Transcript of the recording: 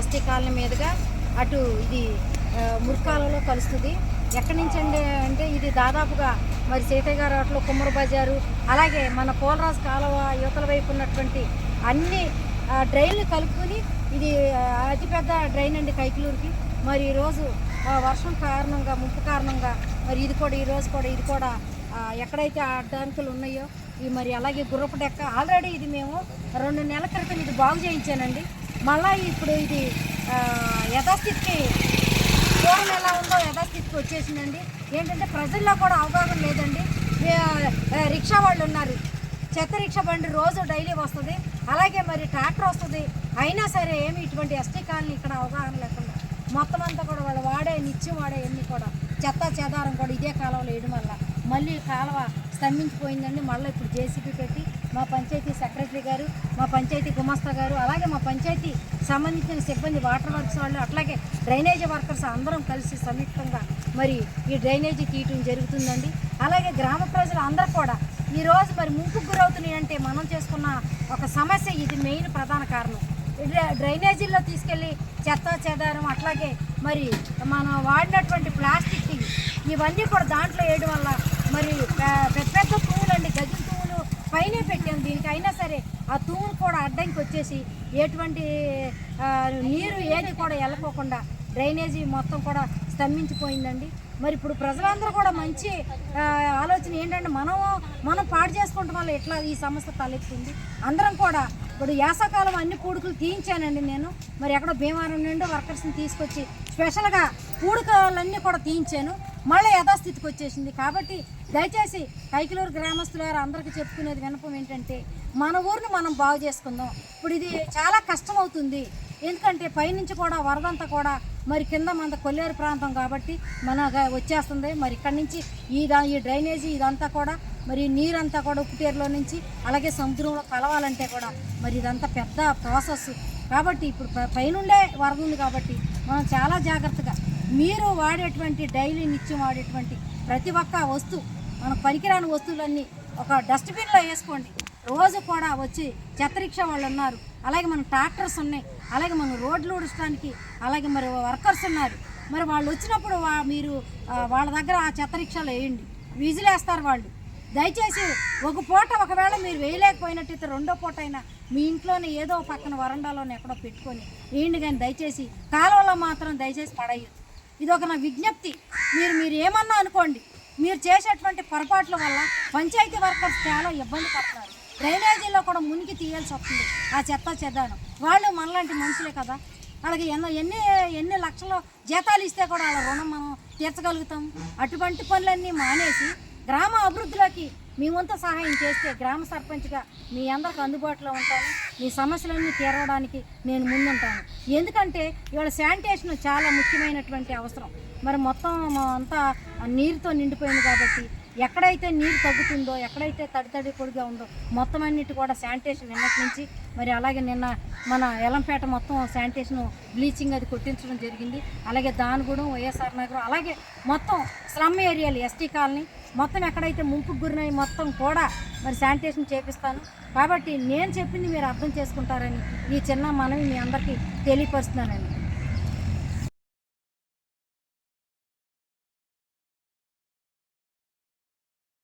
ST colony మీదుగా అటు ఇది మురికాలలో కలుస్తుంది. ఎక్కడి నుంచి అంటే ఇది దాదాపుగా మరి సీతయ్య గారు అట్లో కుమ్మరి బజారు, అలాగే మన పోలరాజు కాలువ యువతల వైపు ఉన్నటువంటి అన్ని డ్రైన్లు కలుపుకొని ఇది అతిపెద్ద డ్రైన్ అండి కైకలూరుకి. మరి ఈరోజు వర్షం కారణంగా, ముంపు కారణంగా మరి ఈరోజు కూడా ఇది కూడా ఎక్కడైతే అడ్డంకులు ఉన్నాయో మరి అలాగే గుర్రపు డెక్క ఆల్రెడీ ఇది మేము 2 నెలల క్రితం ఇది బాగు చేయించానండి. మళ్ళీ ఇప్పుడు ఇది యథాస్థితికి పూర్వం ఎలా ఉందో యథాస్థితికి వచ్చేసిందండి. ఏంటంటే ప్రజల్లో కూడా అవగాహన లేదండి. రిక్షా వాళ్ళు ఉన్నారు, చెత్త రిక్షా బండి రోజు డైలీ వస్తుంది, అలాగే మరి ట్రాక్టర్ వస్తుంది, అయినా సరే ఏమి ఇటువంటి ఎస్టీ కాలనీ ఇక్కడ అవగాహన లేకుండా మొత్తం అంతా కూడా వాళ్ళు నిత్యం వాడే అన్నీ కూడా చెత్త చెదారం కూడా ఇదే కాలువలో వేయడం వల్ల మళ్ళీ కాలువ స్తంభించిపోయిందండి. మళ్ళీ ఇప్పుడు జేసీబీ పెట్టి మా పంచాయతీ సెక్రటరీ గారు, మా పంచాయతీ గుమస్తా గారు, అలాగే మా పంచాయతీ సంబంధించిన సిబ్బంది, వాటర్ వర్క్స్ వాళ్ళు, అట్లాగే డ్రైనేజీ వర్కర్స్ అందరం కలిసి సంయుక్తంగా మరి ఈ డ్రైనేజీ తీయటం జరుగుతుందండి. అలాగే గ్రామ ప్రజలు అందరూ కూడా ఈరోజు మరి ముంపుకు గురవుతున్నాయి అంటే మనం చేసుకున్న ఒక సమస్య ఇది మెయిన్ ప్రధాన కారణం. డ్రైనేజీల్లో తీసుకెళ్ళి చెత్త చెదారం, అట్లాగే మరి మనం వాడినటువంటి ప్లాస్టిక్ ఇవన్నీ కూడా దాంట్లో వేయడం వల్ల మరి పెద్ద పెద్ద తూములు అండి, గజం తూములు పైనే పెట్టాము దీనికి, అయినా సరే ఆ తూములు కూడా అడ్డంకి వచ్చేసి ఎటువంటి నీరు ఏది కూడా వెళ్ళకోకుండా డ్రైనేజీ మొత్తం కూడా స్తంభించిపోయిందండి. మరి ఇప్పుడు ప్రజలందరూ కూడా మంచి ఆలోచన ఏంటంటే మనం పాడు చేసుకోవడం వల్ల ఎట్లా ఈ సమస్య తలెత్తుంది. అందరం కూడా ఇప్పుడు యాసకాలం అన్ని పూడుకలు తీయించానండి నేను. మరి ఎక్కడో భీమవరం నుండి వర్కర్స్ని తీసుకొచ్చి స్పెషల్గా పూడుకలన్నీ కూడా తీయించాను. మళ్ళీ యథాస్థితికి వచ్చేసింది. కాబట్టి దయచేసి కైకలూరు గ్రామస్తుల అందరికీ చెప్పుకునేది వినపం ఏంటంటే మన ఊరిని మనం బాగు చేసుకుందాం. ఇప్పుడు ఇది చాలా కష్టం అవుతుంది, ఎందుకంటే పైనుంచి కూడా వరదంతా కూడా మరి కింద మన కొల్లేరు ప్రాంతం కాబట్టి మన వచ్చేస్తుంది. మరి ఇక్కడి నుంచి ఈ డ్రైనేజీ ఇదంతా కూడా మరి నీరంతా కూడా ఉప్పుటేరులో నుంచి అలాగే సముద్రంలో కలవాలంటే కూడా మరి ఇదంతా పెద్ద ప్రాసెస్. కాబట్టి ఇప్పుడు పైనుండే వరద ఉంది కాబట్టి మనం చాలా జాగ్రత్తగా మీరు వాడేటువంటి డైలీ నిత్యం వాడేటువంటి ప్రతి ఒక్క వస్తువు, మన పనికిరాని వస్తువులన్నీ ఒక డస్ట్బిన్లో వేసుకోండి. రోజు కూడా వచ్చి చెత్త రిక్షా వాళ్ళు ఉన్నారు, అలాగే మన ట్రాక్టర్స్ ఉన్నాయి, అలాగే మన రోడ్లు ఊడడానికి అలాగే మరి వర్కర్స్ ఉన్నారు. మరి వాళ్ళు వచ్చినప్పుడు మీరు వాళ్ళ దగ్గర ఆ చెత్త రిక్షాలో వేయండి, విజిలేస్తారు వాళ్ళు. దయచేసి ఒక పూట ఒకవేళ మీరు వేయలేకపోయినట్టయితే రెండో పూట అయినా మీ ఇంట్లోనే ఏదో పక్కన వరండాలోనే ఎక్కడో పెట్టుకొని వేయండి, కానీ దయచేసి కాలువలో మాత్రం దయచేసి పడేయద్దు. ఇది ఒక నా విజ్ఞప్తి. మీరు ఏమన్నా అనుకోండి, మీరు చేసేటువంటి పొరపాట్ల వల్ల పంచాయతీ వర్కర్స్ చాలా ఇబ్బంది పడుతున్నారు. డ్రైనేజీలో కూడా మునిగి తీయాల్సి వస్తుంది ఆ చెత్త చెదారం. వాళ్ళు మనలాంటి మనుషులే కదా, వాళ్ళకి ఎన్ని లక్షల జీతాలు ఇస్తే కూడా వాళ్ళ రుణం మనం తీర్చగలుగుతాం. అటువంటి పనులన్నీ మానేసి గ్రామ అభివృద్ధిలోకి మీ వంతు సహాయం చేస్తే గ్రామ సర్పంచ్గా మీ అందరికి అందుబాటులో ఉంటాను. మీ సమస్యలన్నీ తీరవడానికి నేను ముందుంటాను. ఎందుకంటే ఇవాళ శానిటేషన్ చాలా ముఖ్యమైనటువంటి అవసరం. మరి మొత్తం అంతా నీరుతో నిండిపోయింది కాబట్టి ఎక్కడైతే నీరు తగ్గుతుందో, ఎక్కడైతే తడి పొడిగా ఉందో మొత్తం అన్నిటి కూడా శానిటేషన్ నిన్నటి నుంచి మరి అలాగే నిన్న మన ఎలంపేట మొత్తం శానిటేషన్ బ్లీచింగ్ అది కొట్టించడం జరిగింది. అలాగే దానిగూడెం, వైఎస్ఆర్ నగరం, అలాగే మొత్తం స్లమ్ ఏరియాలు ఎస్టీ కాలనీ మొత్తం ఎక్కడైతే ముంపుకు గురినాయి మొత్తం కూడా మరి శానిటేషన్ చేపిస్తాను. కాబట్టి నేను చెప్పింది మీరు అర్థం చేసుకుంటారని ఈ చిన్న మనవి మీ అందరికీ తెలియపరుస్తున్నానండి.